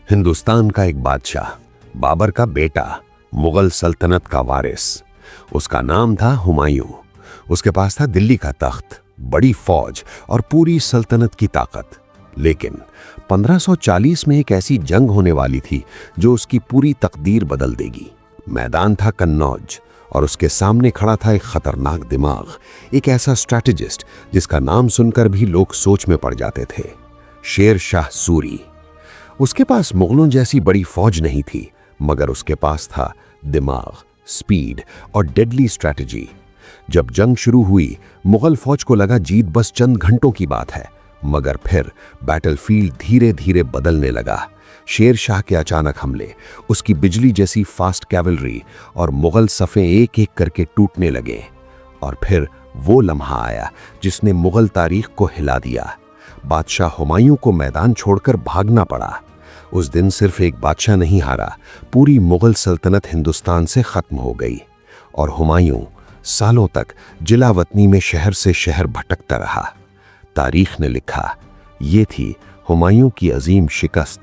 हिंदुस्तान का एक बादशाह, बाबर का बेटा, मुगल सल्तनत का वारिस। उसका नाम था हुमायूं। उसके पास था दिल्ली का तख्त, बड़ी फौज और पूरी सल्तनत की ताकत। लेकिन 1540 में एक ऐसी जंग होने वाली थी जो उसकी पूरी तकदीर बदल देगी। मैदान था कन्नौज और उसके सामने खड़ा था एक खतरनाक दिमाग, एक ऐसा स्ट्रैटेजिस्ट जिसका नाम सुनकर भी लोग सोच में पड़ जाते थे, शेर शाह सूरी। उसके पास मुगलों जैसी बड़ी फौज नहीं थी, मगर उसके पास था दिमाग, स्पीड और डेडली स्ट्रैटेजी। जब जंग शुरू हुई, मुगल फौज को लगा जीत बस चंद घंटों की बात है, मगर फिर बैटलफील्ड धीरे धीरे बदलने लगा। शेर शाह के अचानक हमले, उसकी बिजली जैसी फास्ट कैवलरी और मुगल सफ़ें एक एक करके टूटने लगे। और फिर वो लम्हा आया जिसने मुगल तारीख को हिला दिया। बादशाह हुमायूं को मैदान छोड़कर भागना पड़ा। उस दिन सिर्फ एक बादशाह नहीं हारा, पूरी मुगल सल्तनत हिंदुस्तान से खत्म हो गई। और हुमायूं सालों तक जिलावतनी में शहर से शहर भटकता रहा। तारीख ने लिखा, ये थी हुमायूं की अजीम शिकस्त।